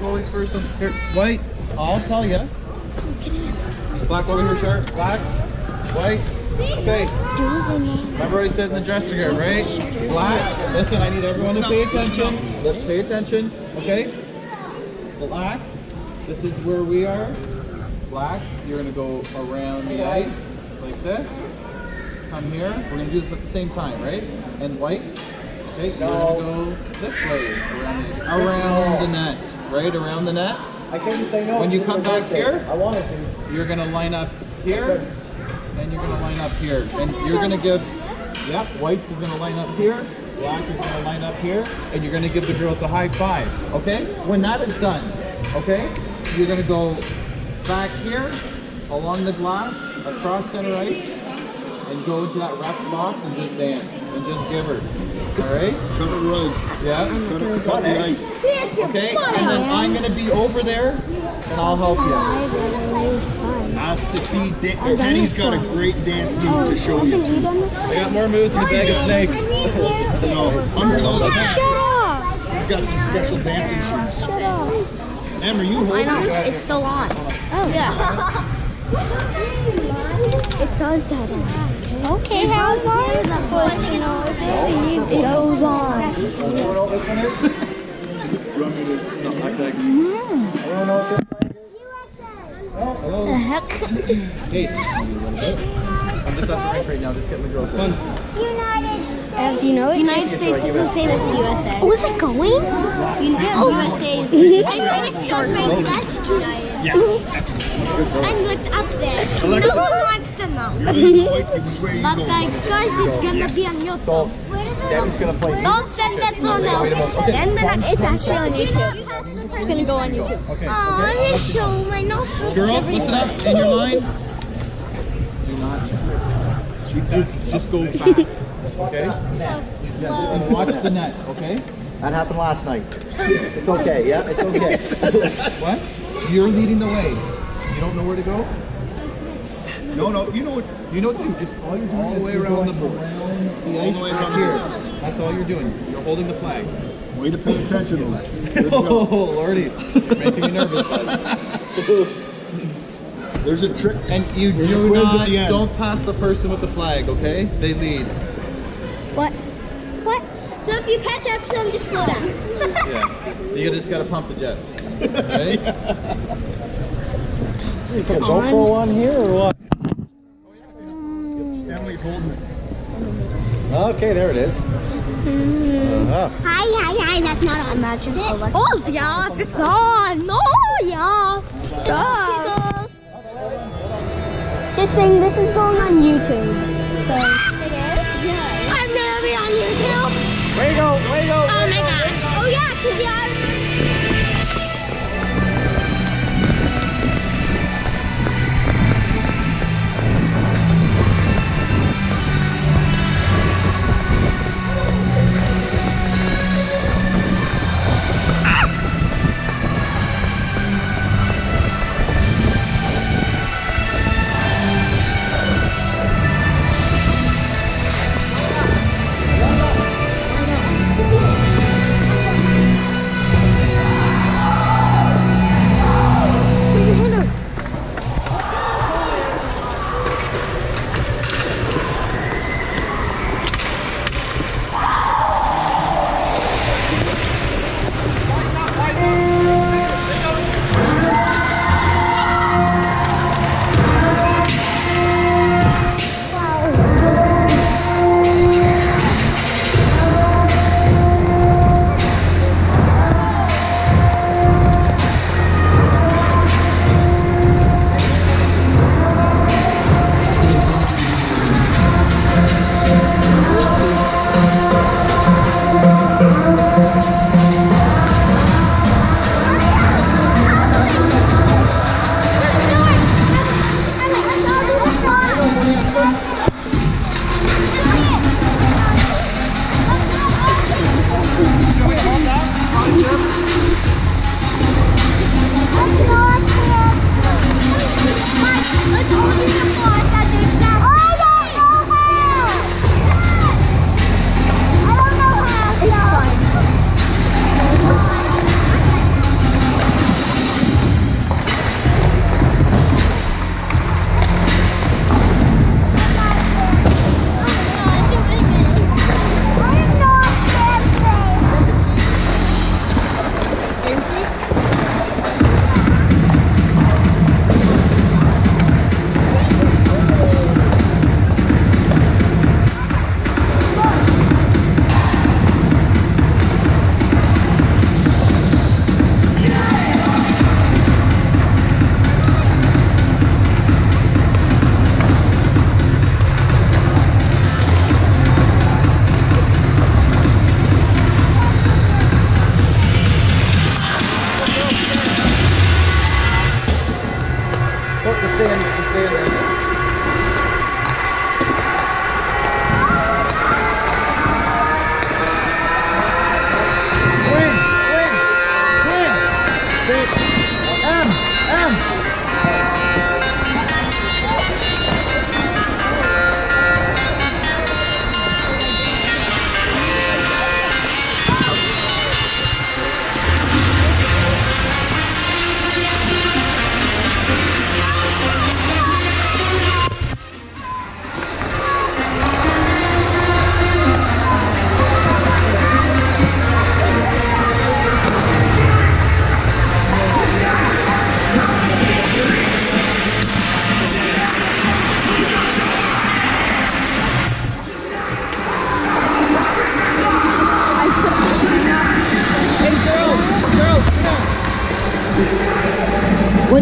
always first. Here, white. I'll tell you. Black over here, sharp. Blacks, whites. Okay. Remember what I said in the dressing room, right? Black. Listen, I need everyone to pay attention. Let's pay attention. Okay. Black. This is where we are. Black. You're gonna go around the ice like this. Come here. We're gonna do this at the same time, right? And whites. Okay. You're gonna go this way around the net. Right around the net. I couldn't say no. When you come back here, I wanted to. you're gonna line up here, and you're gonna line up here, and you're gonna give. Yep, whites is gonna line up here, black is gonna line up here, and you're gonna give the girls a high five. Okay? When that is done, okay, you're gonna go back here, along the glass, across center ice, and go to that ref box and just dance and just give her. All right? Cut it right. Yeah. Cut the ice. Okay, and then I'm gonna be over there, and I'll help you. Ask to see. Teddy's got a great dance move to show you. I got more moves than a bag of snakes. No, under those pants, Shut up! he's got some special dancing shoes. Shut up! Em, are you holding it? It's still on. Oh yeah. It does have on. Okay, how far is it? But you know, it goes on. You want me to not act like? I don't know what this The heck? Hey, I'm just at the rink right now, just getting the girls. Fun. Do you know it? United States is the same as the USA. Oh, is it going? USA is the short That's true. Yes. And what's up there? Alexa. No one wants to know. You're in the white team. Which way are you But going? guys, it's gonna be on YouTube. Debbie's gonna play. Don't send that to no. It's actually on YouTube. It's gonna go on YouTube. Okay. Oh, I'm gonna show my nostrils. Girls, listen up. In your line. Do not just go fast. Okay? Yeah, and watch the net, okay? That happened last night. It's okay. Yeah, it's okay. What? You're leading the way. You don't know where to go? No, you know what? You know what to do. Just all you're doing All is the way you're around going the boards. around the All ice the way back around the here. boards. That's all you're doing. You're holding the flag. Way to pay attention to this. Oh, Lordy. You're making me nervous, bud. There's a trick. And you There's a do quiz at not, the end. don't pass the person with the flag, okay? They lead. What? So if you catch up to them, just slow down. Yeah. You just gotta pump the jets. Okay? You put GoPro on here or what? Emily's holding it. Okay, there it is. Hi, that's not on. Imagine. Oh, yes, it's on. No, yeah. Stop. Just saying, this is going on YouTube. So. It is? Yeah. I'm gonna be on YouTube. Way to go, way to go. Oh my gosh. Oh yeah, cause yeah.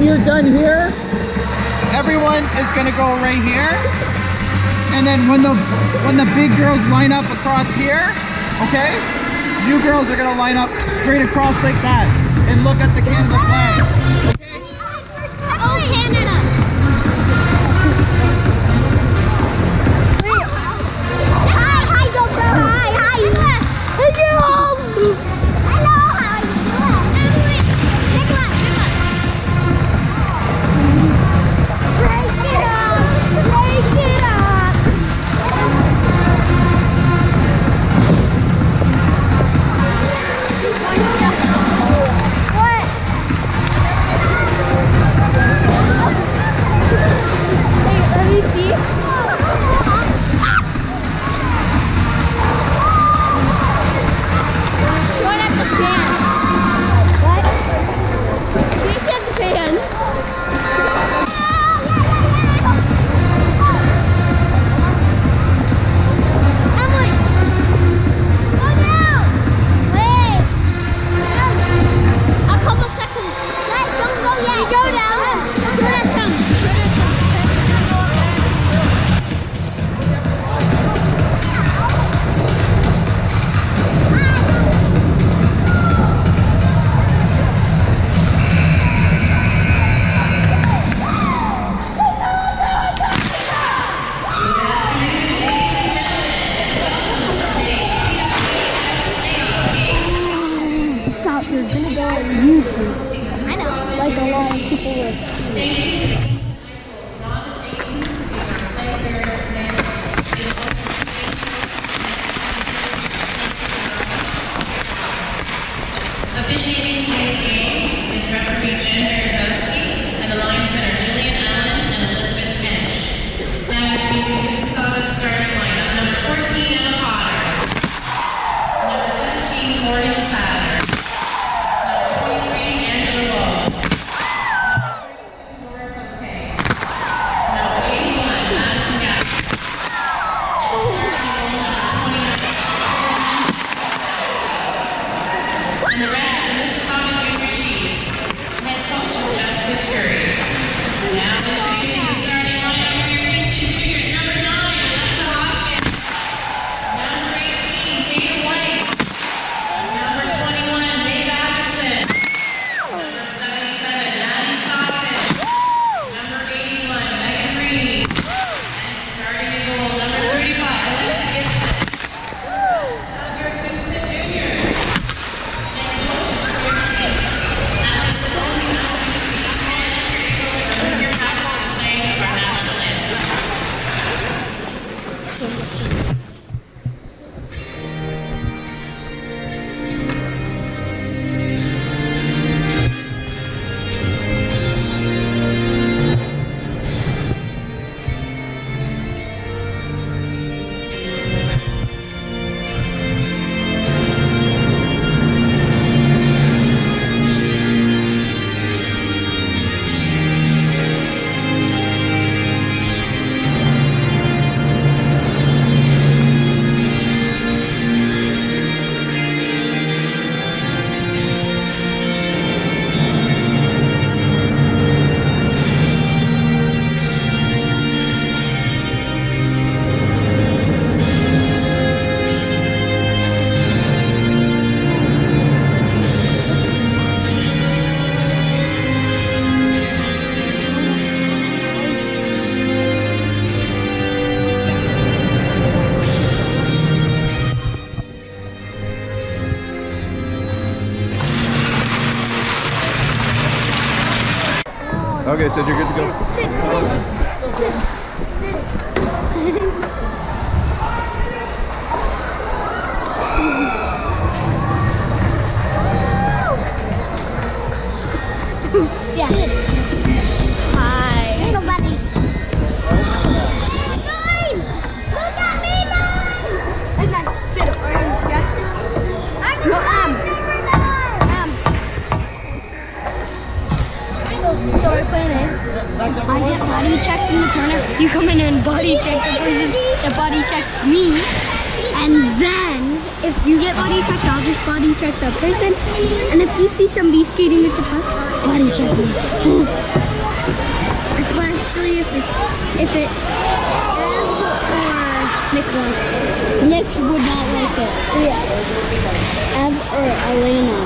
when you're done here, everyone is gonna go right here. And then when the big girls line up across here, okay? You girls are gonna line up straight across like that and look at the Canada flag. Okay? Oh, Canada. Hi, GoPro. Hi. Hello. Hello, how are you doing? Nicholas. Break it up. What? Wait, let me see. What at the fan? What? He's at the fan. Emily, go down. Wait. A couple seconds. Guys, don't go yet. Go down. Turn it down. Stop, you're gonna go on YouTube. I know. Like a lot of people would. Officiating today's game is referee Jen Berezowski, and the linesmen are Jillian Allen and Elizabeth Finch. Now introducing Mississauga's starting lineup. Number 14, Emma Potter. Number 17, Morgan Sadler. Number 23, Angela Lowe. Number 32, Laura Cote. Number 81, Madison Gap. Starting goal, number 29, and the rest of the Mississauga Junior Chiefs. Head coach is Jessica Turi. Now introducing the starting lineup for your Kingston Juniors. Number 9, Alexa Hoskins. Number 18, Tatum White. Number 21, Mae Batterson. Number 77, Maddie Stockfish. Number 81, Megan Reed. And starting in goal, number 35, Alexa Gibson. Of your Kingston Juniors. And coaches for your team. Alice is only asking to please stand at your equal and remove your hats for the playing of our national anthem. Okay, so you're good to go. Yeah. Hi. Nobody's. 9! Look at me, 9! And then fit orange Justin. No, So our plan is, I get body checked in the corner, you come in and body check the person that body checked me, and then if you get body checked, I'll just body check the person. And if you see somebody skating at the park, body check them. Especially if it or Nicholas. Nick would not like it. Yeah. Ev or Elena.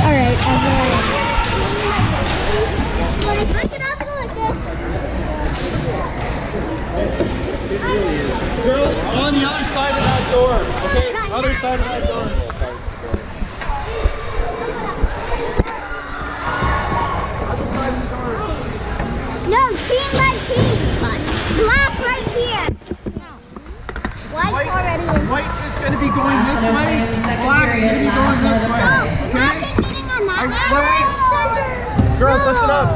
Alright, Ev or Elena. Break it up and go like this. Girls, on the other side of that door. Okay, other side of that door. No, team by team. Black right here. No. White's already in. White is going to be going this way. Black's going to be going this way. Okay? Girls, listen up.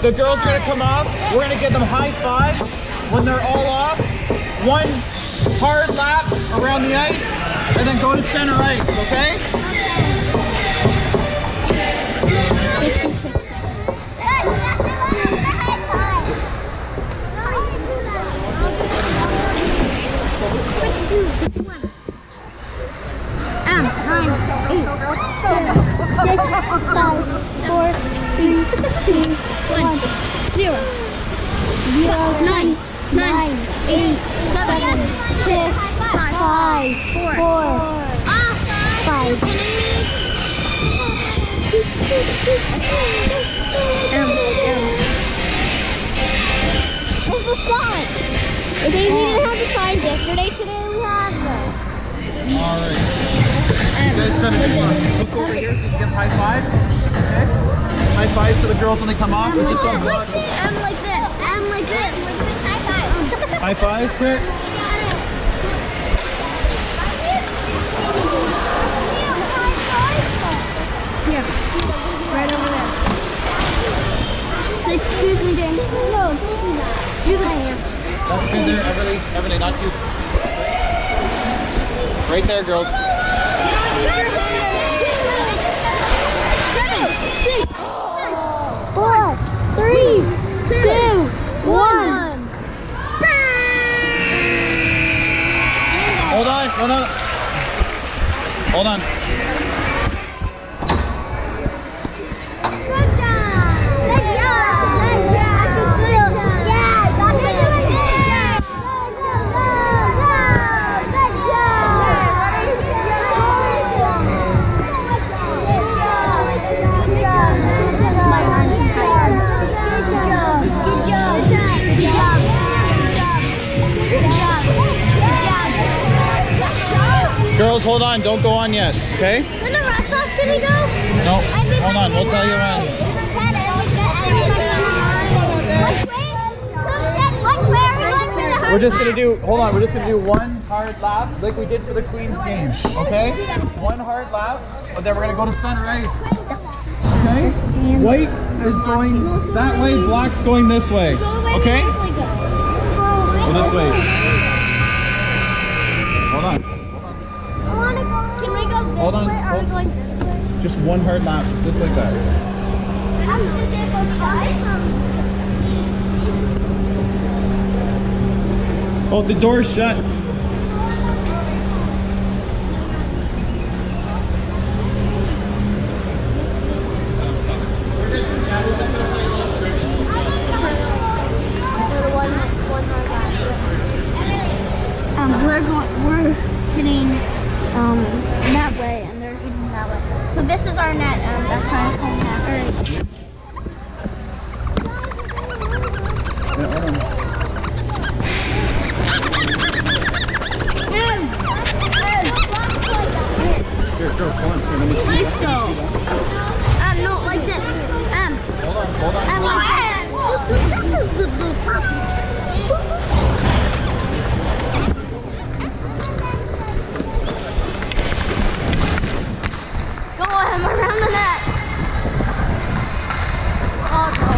The girls are going to come off. We're going to give them high fives when they're all off. One hard lap around the ice, and then go to center ice, okay? Let's go, girls. 6, 5, 4, 3, 2, 1, 0. 9, 8, 7, 6, 5, 4, 5. It's the sign. We didn't have the signs yesterday. Today we have them. Alright. You guys kind of look over here so you can give high fives. Okay? High fives to the girls when they come off. We just don't block. And like this. And like this. High five. High fives, Kurt? Here. Right over there. So excuse me, Dan. No, do the here. That's good there, Everly, not too. Right there, girls. 7, 6, 5, 4, 3, 2, 1. Hold on, no. Hold on. Good job. Good Girls, hold on, don't go on yet, okay? When the rest off gonna go? No, hold on, we'll tell you when. We're just gonna do, hold on, we're just gonna do one hard lap like we did for the Queen's game, okay? One hard lap, but then we're gonna go to center ice. Okay? White is going that way, black's going this way, okay? Go this way. Hold on. Can we go this Hold on, way? Or are we going this way? Just one hard lap, just like that. Oh, the door's shut. We're hitting that way, and they're hitting that way. So this is our net. That's our home net. All right. Yeah, hold on. Here, go, come on. Here, let me see. Let's go. No, like this. Hold on. Like this. Go ahead, around the net. Oh, no.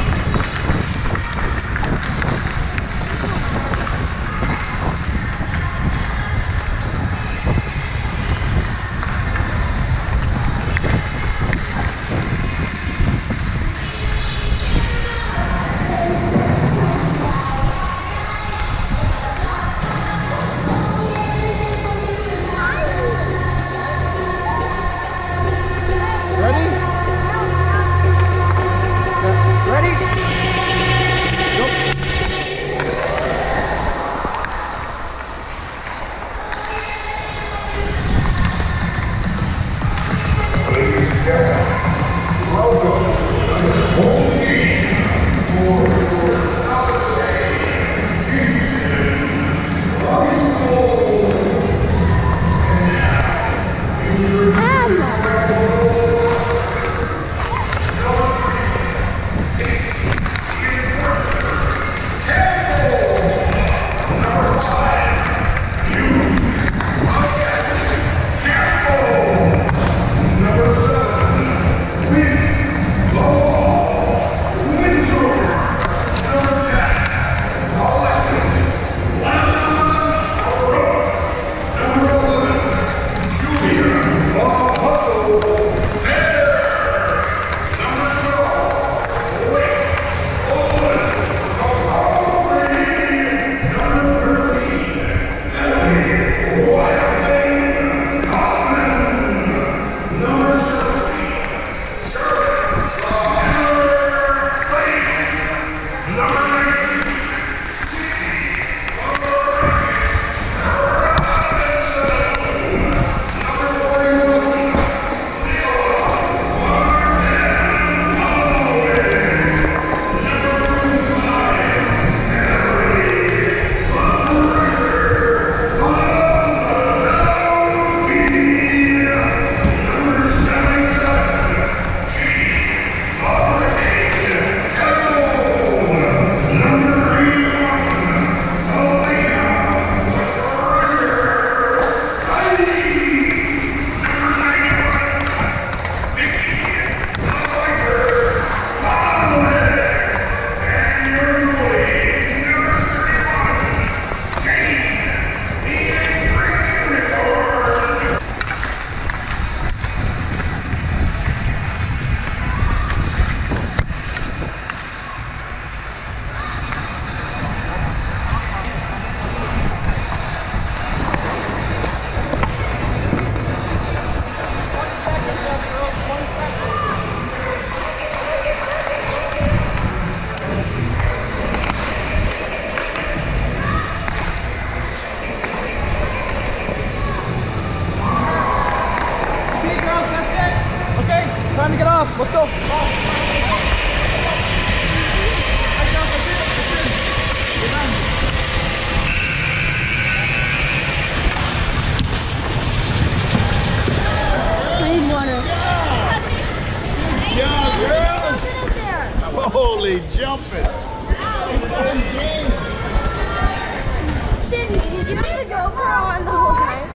Let's go. I need water. Yeah, girls! Holy jumping! Sydney, did you have the GoPro on the whole time?